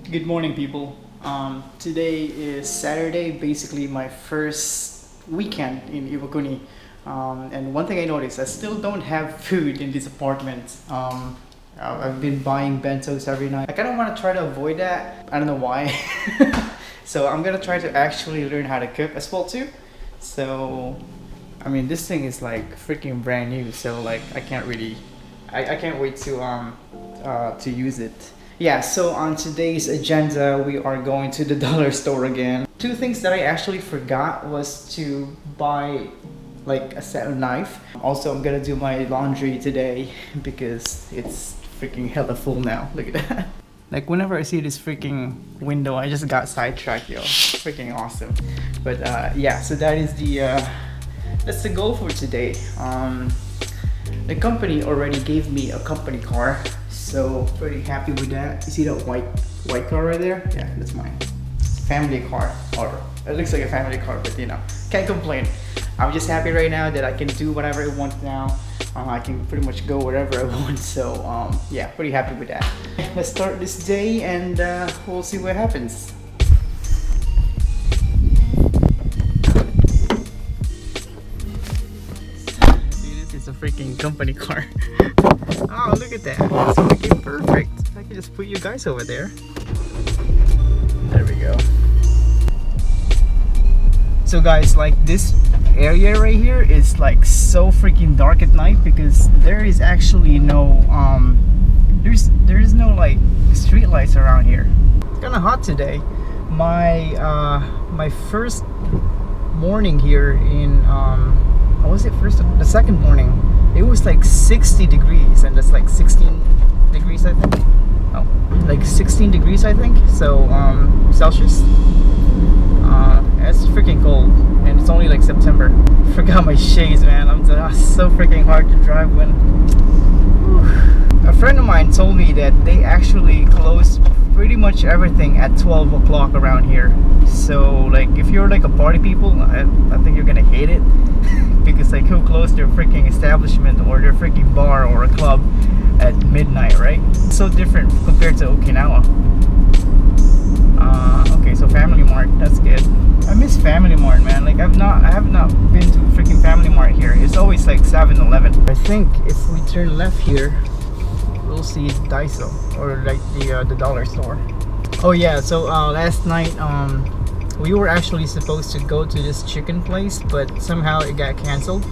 Good morning, people. Today is Saturday, basically my first weekend in Iwakuni. And one thing I noticed, I still don't have food in this apartment. I've been buying bentos every night. I kind of want to try to avoid that. I don't know why. So I'm gonna try to actually learn how to cook as well too. So, I mean, this thing is like freaking brand new. So like, I can't wait to use it. Yeah, so on today's agenda, we are going to the dollar store again. Two things that I actually forgot was to buy like a set of knife. Also, I'm gonna do my laundry today because it's freaking hella full now. Look at that. Like whenever I see this freaking window, I just got sidetracked, yo. Freaking awesome. But yeah, so that is that's the goal for today. The company already gave me a company car. So pretty happy with that. You see that white car right there? Yeah, that's mine. Family car, or it looks like a family car, but you know, can't complain. I'm just happy right now that I can do whatever I want now. I can pretty much go wherever I want. So yeah, pretty happy with that. Let's start this day and we'll see what happens. A freaking company car. Oh, look at that. It's freaking perfect. I can just put you guys over there. There we go. So guys, like this area right here is like so freaking dark at night because there is actually no there's no like street lights around here. It's kind of hot today. My first morning here in the second morning, it was like 60 degrees, and that's like 16 degrees I think. Oh, like 16 degrees I think. So Celsius. It's freaking cold, and it's only like September. Forgot my shades, man. I'm so freaking hard to drive when. Whew. A friend of mine told me that they actually close pretty much everything at 12 o'clock around here. So like if you're like a party people, I think you're gonna hate it. Because like who closed their freaking establishment or their freaking bar or a club at midnight, right? So different compared to Okinawa. Okay, so Family Mart, that's good. I miss Family Mart, man. Like I have not been to freaking Family Mart here. It's always like 7-Eleven. I think if we turn left here, we'll see DAISO, or like the dollar store. Oh yeah, so last night we were actually supposed to go to this chicken place, but somehow it got canceled.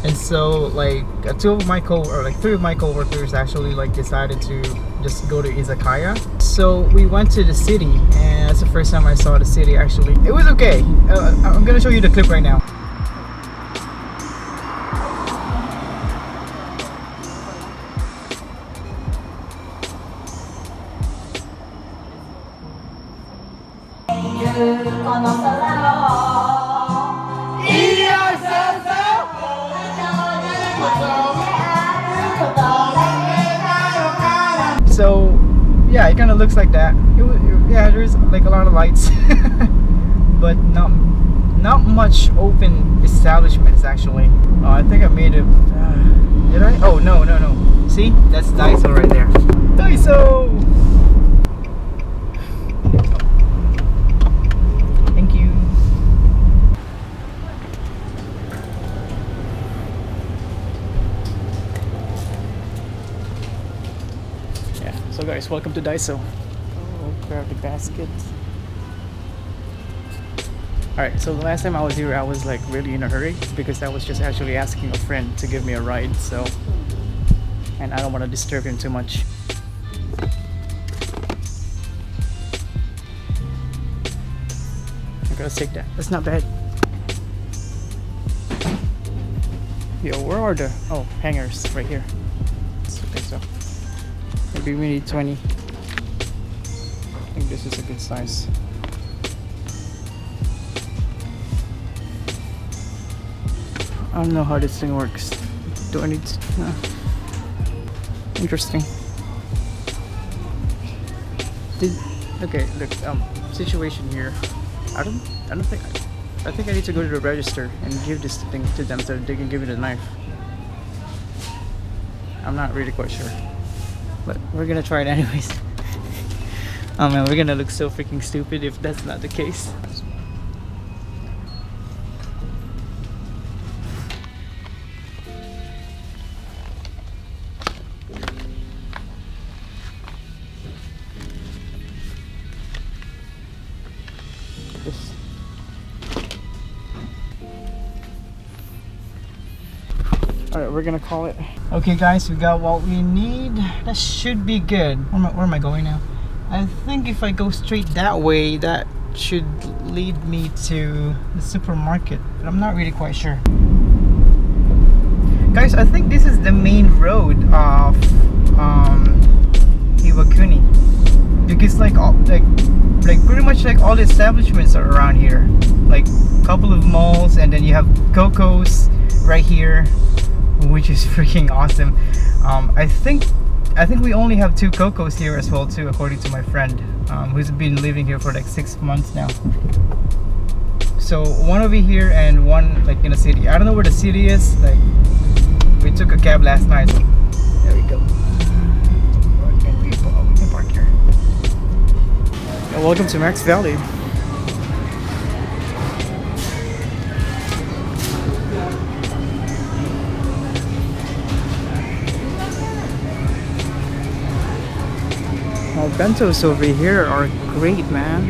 And so like three of my coworkers actually like decided to just go to izakaya. So we went to the city, and that's the first time I saw the city actually. It was okay. I'm gonna show you the clip right now. So yeah, it kind of looks like that. Yeah, there's like a lot of lights, but not much open establishments actually. I think I made it. Did I? Oh no. See, that's DAISO right there. DAISO. Thank you. So guys, welcome to DAISO. Oh, grab the basket. Alright, so the last time I was here, I was like really in a hurry because I was just actually asking a friend to give me a ride, so, and I don't want to disturb him too much. I'm gonna take that. That's not bad. Yo, where are the hangers? Right here. Okay, so maybe we need 20. I think this is a good size. I don't know how this thing works. Do I need to? No. Interesting. Okay, look, situation here. I think I need to go to the register and give this thing to them so they can give me the knife. I'm not really quite sure, but we're gonna try it anyways. Oh man, we're gonna look so freaking stupid if that's not the case. Alright, we're gonna call it. Okay guys, we got what we need. That should be good. Where am I going now? I think if I go straight that way, that should lead me to the supermarket, but I'm not really quite sure. Guys, I think this is the main road of Iwakuni, because like pretty much like all the establishments are around here, like a couple of malls, and then you have Coco's right here, which is freaking awesome. I think we only have 2 Cocos here as well too, according to my friend, who's been living here for like 6 months now. So one over here and one like in the city. I don't know where the city is. Like, we took a cab last night. There we go. We can park here. Welcome to Max Valley. Oh, bentos over here are great, man.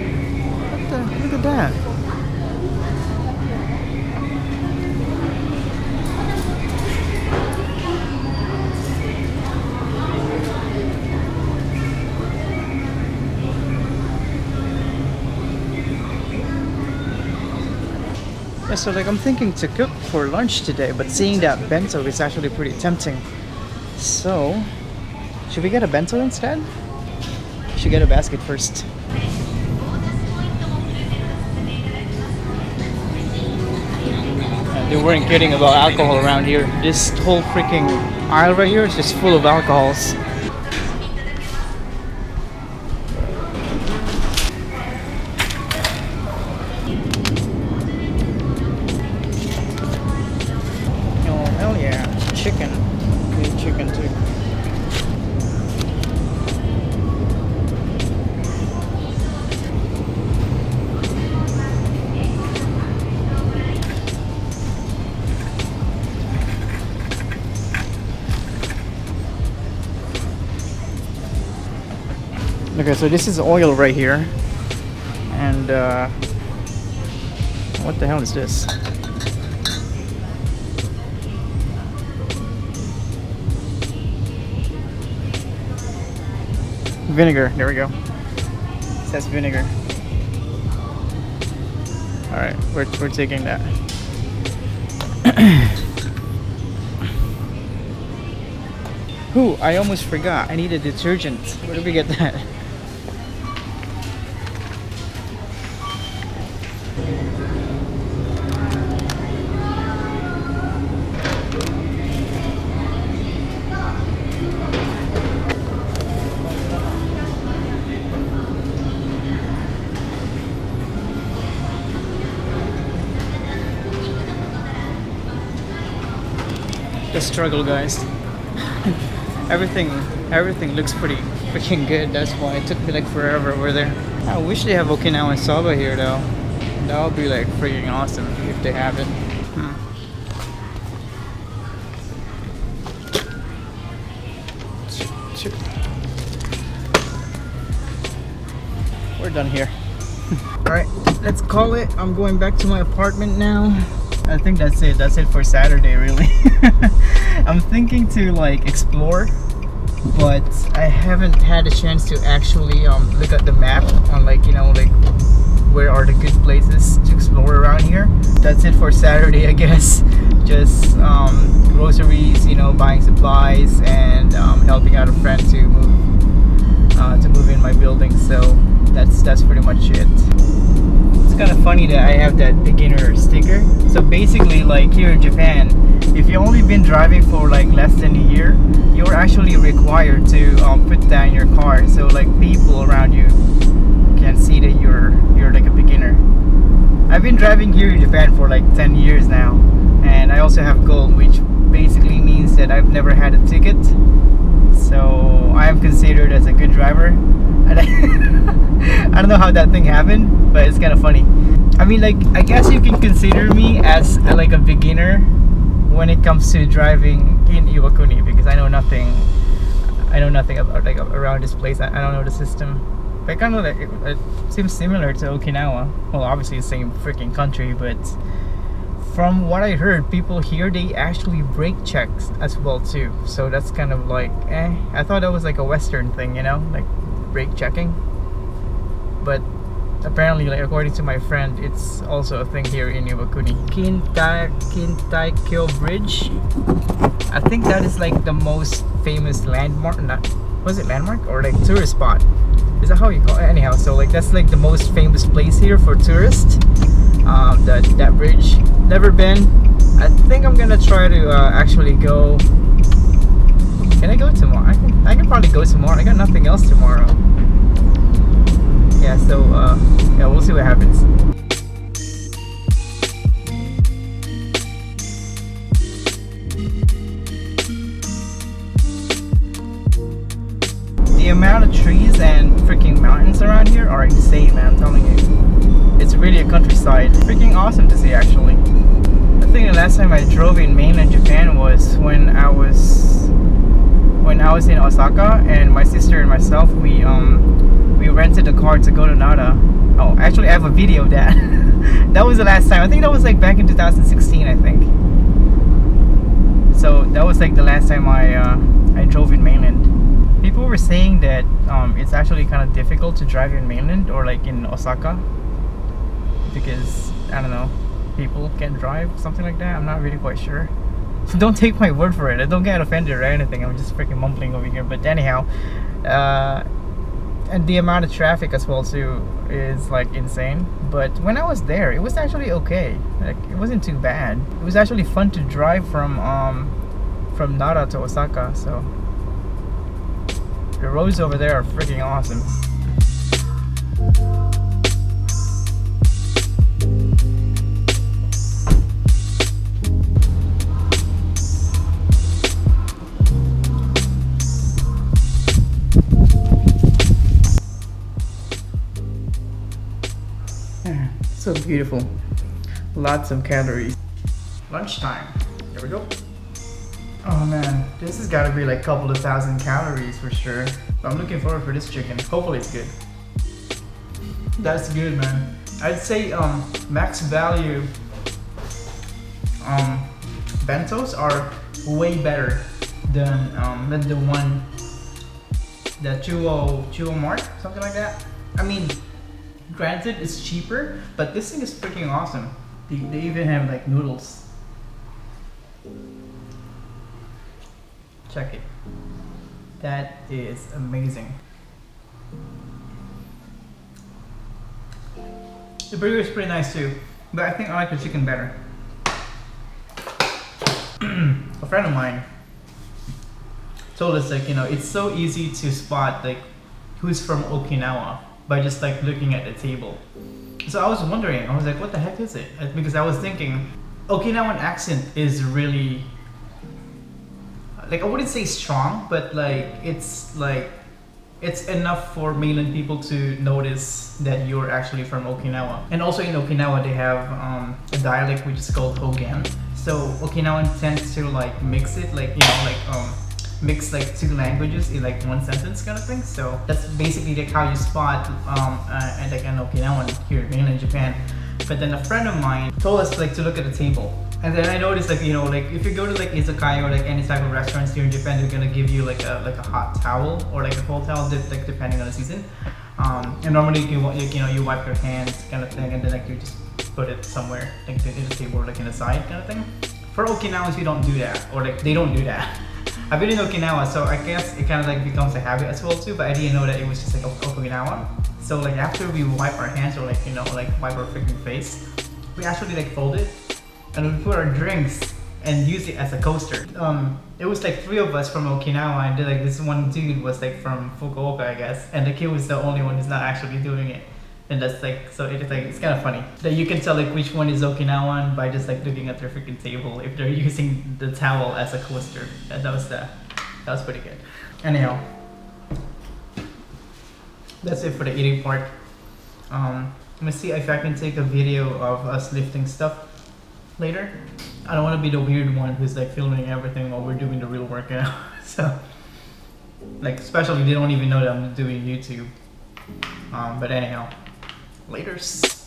Look at that. Yeah, so like I'm thinking to cook for lunch today, but seeing that bento is actually pretty tempting. So, should we get a bento instead? Should get a basket first. And they weren't kidding about alcohol around here. This whole freaking aisle right here is just full of alcohols. Oh hell yeah, chicken. Good chicken too. Okay, so this is oil right here, and what the hell is this? Vinegar, there we go. It says vinegar. Alright, we're taking that. Ooh, I almost forgot. I need a detergent. Where did we get that? The struggle, guys. everything looks pretty freaking good. That's why it took me like forever over there. I wish they have Okinawan soba here though. That would be like freaking awesome if they have it. We're done here. Alright, let's call it. I'm going back to my apartment now. I think that's it. That's it for Saturday, really. I'm thinking to like explore, but I haven't had a chance to actually look at the map on like, you know, like where are the good places to explore around here. That's it for Saturday, I guess. Just groceries, you know, buying supplies, and helping out a friend to move in my building. So that's pretty much it. It's kind of funny that I have that beginner sticker. So basically, like here in Japan, if you've only been driving for like less than a year, you're actually required to put that in your car, so like people around you can see that you're like a beginner. I've been driving here in Japan for like 10 years now, and I also have gold, which basically means that I've never had a ticket. So I am considered as a good driver. And I don't know how that thing happened, but it's kind of funny. I mean, like, I guess you can consider me as like a beginner when it comes to driving in Iwakuni, because I know nothing about like around this place. I don't know the system, but I kind of like it seems similar to Okinawa. Well, obviously the same freaking country, but from what I heard, people here, they actually brake checks as well too. So that's kind of like, I thought that was like a Western thing, you know, like brake checking. But apparently, like according to my friend, it's also a thing here in Iwakuni. Kintai-kyo Bridge. I think that is like the most famous landmark. Was it landmark or like tourist spot? Is that how you call it? Anyhow, so like that's like the most famous place here for tourists. That bridge. Never been. I think I'm gonna try to actually go. Can I go tomorrow? I can probably go tomorrow. I got nothing else tomorrow. Yeah, so yeah, we'll see what happens. The amount of trees and freaking mountains around here are insane, man. I'm telling you, it's really a countryside. Freaking awesome to see, actually. I think the last time I drove in mainland Japan was when I was in Osaka, and my sister and myself, we rented a car to go to Nara. Oh, actually, I have a video of that. That was the last time. I think that was like back in 2016, I think. So that was like the last time I drove in mainland. People were saying that it's actually kind of difficult to drive in mainland or like in Osaka because, I don't know, people can't drive, something like that. I'm not really quite sure. So don't take my word for it. I don't get offended or anything. I'm just freaking mumbling over here. But anyhow, and the amount of traffic as well too is like insane. But when I was there, it was actually okay. Like it wasn't too bad. It was actually fun to drive from Nara to Osaka. So the roads over there are freaking awesome. So beautiful. Lots of calories. Lunchtime. Here we go. Oh man, this has got to be like a couple of thousand calories for sure. But I'm looking forward for this chicken. Hopefully it's good. That's good, man. I'd say max value bentos are way better than the one, the Chuo Mart, something like that. I mean, granted it's cheaper, but this thing is freaking awesome. They even have like noodles. Check it. That is amazing. The burger is pretty nice too, but I think I like the chicken better. A friend of mine told us, like, you know, it's so easy to spot like who's from Okinawa by just like looking at the table. So I was wondering, I was like, what the heck is it? Because I was thinking Okinawan accent is really, like, I wouldn't say strong, but like it's enough for mainland people to notice that you're actually from Okinawa. And also in Okinawa they have a dialect which is called Hogan. So Okinawan tends to like mix it, like, you know, like mix like two languages in like one sentence kind of thing. So that's basically like how you spot and like an Okinawan here in mainland Japan. But then a friend of mine told us like to look at the table. And then I noticed, like, you know, like if you go to like izakaya or like any type of restaurants here in Japan, they're gonna give you like a hot towel or like a cold towel, like depending on the season. And normally you know you wipe your hands kind of thing, and then like you just put it somewhere like in the table or like in the side kind of thing. For Okinawans, you don't do that, or like they don't do that. I've been in Okinawa, so I guess it kind of like becomes a habit as well too. But I didn't know that it was just like Okinawa. So like after we wipe our hands or like, you know, like wipe our freaking face, we actually like fold it and we put our drinks and use it as a coaster. It was like 3 of us from Okinawa, and then like this one dude was like from Fukuoka, I guess, and the kid was the only one who's not actually doing it. And that's like, so it's like, it's kind of funny that you can tell like which one is Okinawan by just like looking at their freaking table if they're using the towel as a coaster. That was pretty good. Anyhow, that's it for the eating part. Let me see if I can take a video of us lifting stuff later. I don't want to be the weird one who's like filming everything while we're doing the real workout. So, like, especially they don't even know that I'm doing YouTube. But anyhow, laters.